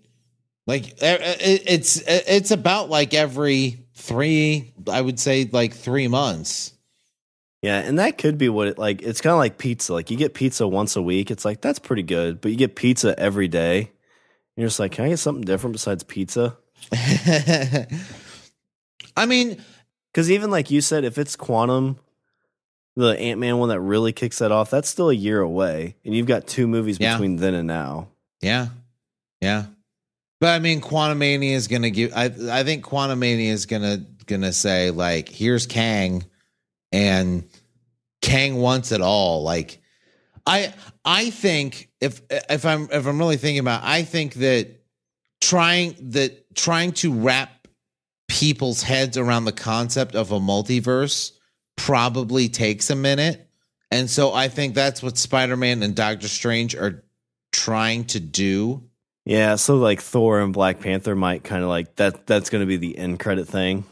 Like it's about like every 3, I would say like 3 months. Yeah, and that could be what it's kind of like pizza. Like you get pizza once a week, it's like that's pretty good. But you get pizza every day, and you're just like, can I get something different besides pizza? I mean, because even like you said, if it's Quantum, the Ant-Man one that really kicks that off, that's still a year away, and you've got 2 movies between then and now. Yeah. But I mean, Quantumania is gonna give. I think Quantumania is gonna say like, here's Kang, and Kang wants it all. Like, I think if I'm really thinking about it, I think that trying to wrap people's heads around the concept of a multiverse probably takes a minute, and so I think that's what Spider-Man and Doctor Strange are trying to do. Yeah, so like Thor and Black Panther might kind of like that. That's going to be the end credit thing.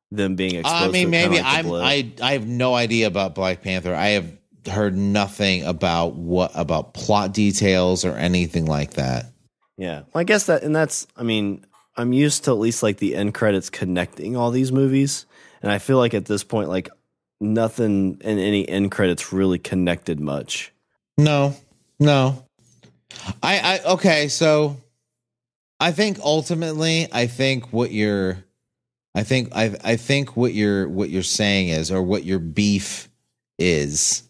Them being exposed. I mean, maybe like I have no idea about Black Panther. I have heard nothing about plot details or anything like that. Yeah, well, I guess that's. I mean, I'm used to at least like the end credits connecting all these movies, and I feel like at this point, like nothing in any end credits really connected much. No. Okay, so I think ultimately, I think what you're saying is, or what your beef is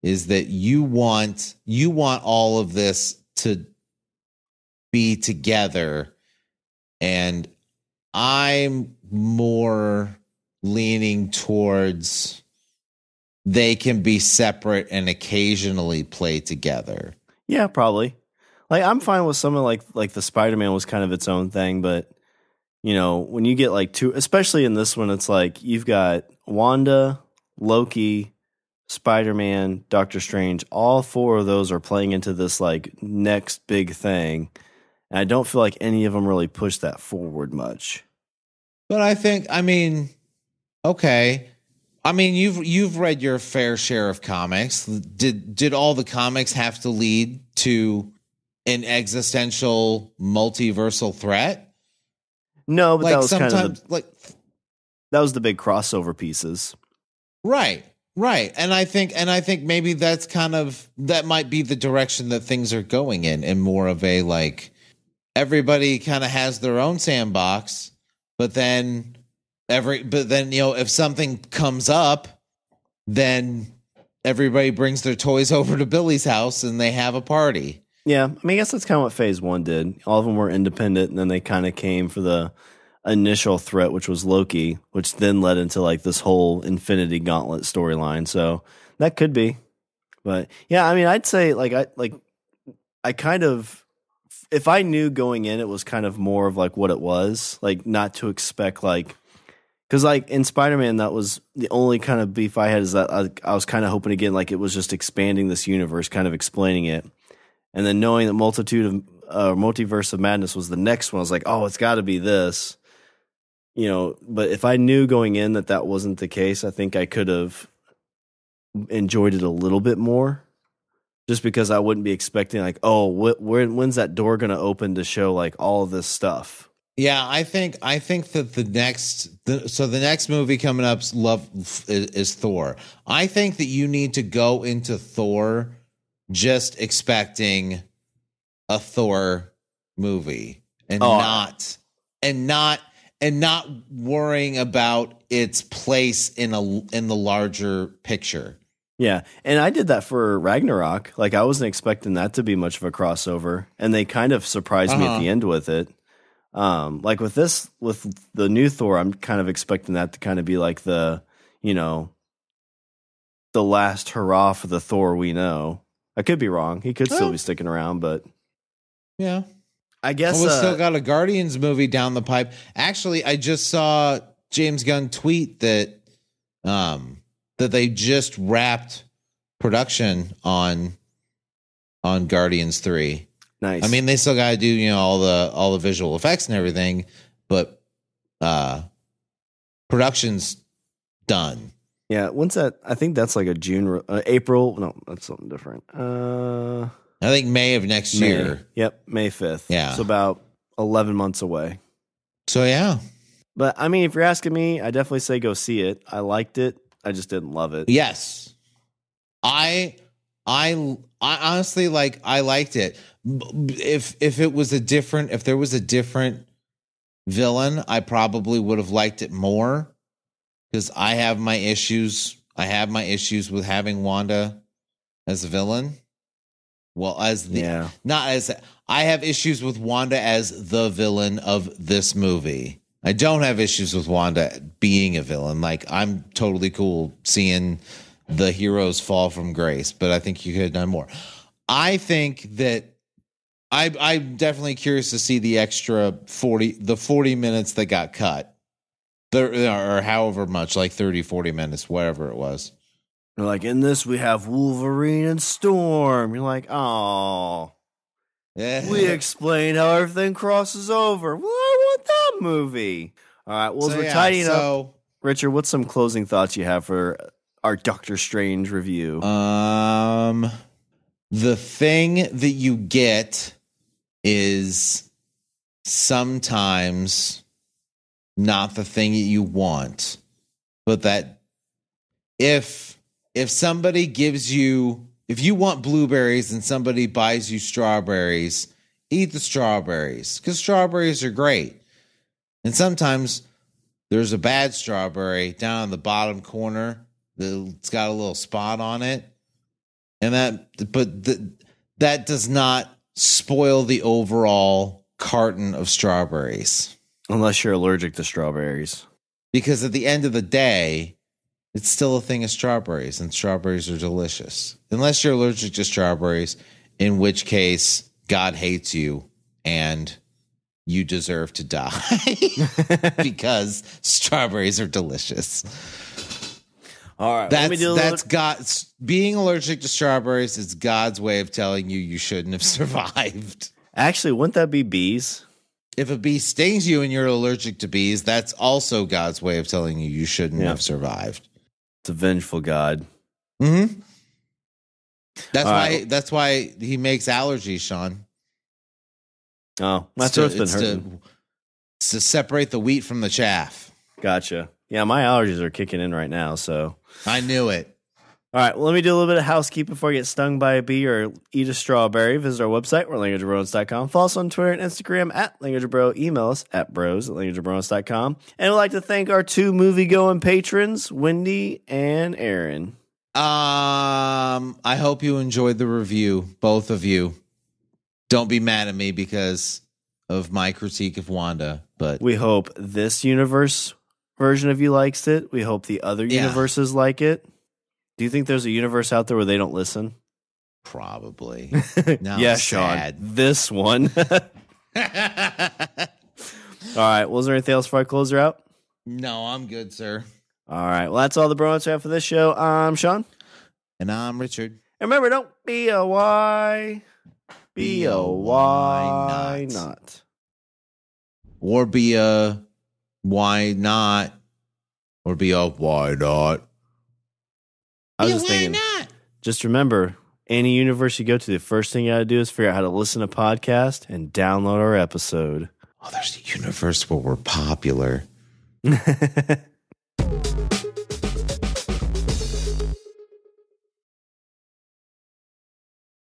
that you want all of this to be together, and I'm more leaning towards they can be separate and occasionally play together. Yeah, probably. Like I'm fine with something like the Spider-Man was kind of its own thing, but you know, when you get like 2, especially in this one, it's like you've got Wanda, Loki, Spider-Man, Doctor Strange. All 4 of those are playing into this like next big thing, and I don't feel like any of them really push that forward much. But I think, I mean, okay. I mean, you've read your fair share of comics. Did all the comics have to lead to an existential multiversal threat? No, but like that was kind of that was the big crossover pieces. Right. And I think maybe that might be the direction that things are going in more of a like everybody kind of has their own sandbox, but then if something comes up, then everybody brings their toys over to Billy's house and they have a party. Yeah, I mean, I guess that's kind of what Phase 1 did. All of them were independent, and then they kind of came for the initial threat, which was Loki, which then led into like this whole Infinity Gauntlet storyline. So that could be, but yeah, I mean, I'd say I kind of, if I knew going in, it was kind of more of like what it was, like not to expect like. Because like in Spider-Man, that was the only kind of beef I had, is that I was kind of hoping again, like it was just expanding this universe, kind of explaining it. And then knowing that Multiverse of Madness was the next one, I was like, oh, it's got to be this. You know, but if I knew going in that wasn't the case, I think I could have enjoyed it a little bit more. Just because I wouldn't be expecting like, oh, when's that door going to open to show like all of this stuff? Yeah, I think that the next movie coming up is Thor. I think that you need to go into Thor just expecting a Thor movie and not worrying about its place in the larger picture. Yeah, and I did that for Ragnarok. Like, I wasn't expecting that to be much of a crossover, and they kind of surprised me at the end with it. Like with the new Thor, I'm kind of expecting that to kind of be like the last hurrah for the Thor we know. I could be wrong. He could still be sticking around, but yeah, I guess we still got a Guardians movie down the pipe. Actually, I just saw James Gunn tweet that they just wrapped production on Guardians 3. Nice. I mean, they still got to do all the visual effects and everything, but production's done. Yeah, when's that? I think that's like a June, April. No, that's something different. I think May of next year. Yep, May 5th. Yeah, so about 11 months away. So yeah, but I mean, if you're asking me, I definitely say go see it. I liked it. I just didn't love it. Yes, I honestly I liked it. If there was a different villain, I probably would have liked it more because I have my issues. I have my issues with having Wanda as a villain. Well, I have issues with Wanda as the villain of this movie. I don't have issues with Wanda being a villain. Like, I'm totally cool seeing the heroes fall from grace, but I think you could have done more. I think that I'm definitely curious to see the extra 40 minutes that got cut. Or however much, like 30, 40 minutes, whatever it was. You're like, in this we have Wolverine and Storm. You're like, oh. Yeah. We explain how everything crosses over. Well, I want that movie. All right. Well, as we're tidying up, Richard, what's some closing thoughts you have for our Doctor Strange review? The thing that you get is sometimes not the thing that you want, but that if somebody gives you, if you want blueberries and somebody buys you strawberries, eat the strawberries because strawberries are great. And sometimes there's a bad strawberry down in the bottom corner that's got a little spot on it. And that does not spoil the overall carton of strawberries. Unless you're allergic to strawberries. Because at the end of the day, it's still a thing of strawberries, and strawberries are delicious. Unless you're allergic to strawberries, in which case God hates you and you deserve to die because strawberries are delicious. All right, that's God. Being allergic to strawberries is God's way of telling you shouldn't have survived. Actually, wouldn't that be bees? If a bee stings you and you're allergic to bees, that's also God's way of telling you shouldn't have survived. It's a vengeful God. Mm-hmm. That's why he makes allergies, Shawn. Oh, my throat's been hurting. It's to separate the wheat from the chaff. Gotcha. Yeah, my allergies are kicking in right now, so. I knew it. All right, well, let me do a little bit of housekeeping before I get stung by a bee or eat a strawberry. Visit our website, we're languageofbromance.com. Follow us on Twitter and Instagram at languageofbro. Email us at bros@languageofbromance.com. And we'd like to thank our two movie-going patrons, Wendy and Aaron. I hope you enjoyed the review, both of you. Don't be mad at me because of my critique of Wanda, but we hope this universe version of you likes it. We hope the other universes like it. Do you think there's a universe out there where they don't listen? Probably. Yeah, Shawn. This one. All right. Well, is there anything else before I close her out? No, I'm good, sir. All right. Well, that's all the bromance we have for this show. I'm Shawn. And I'm Richard. And remember, don't be a why. Be a why not. Or be a why not. Or be a why not. I was just thinking, just remember, any universe you go to, the first thing you got to do is figure out how to listen to podcast and download our episode. Oh, there's a universe where we're popular.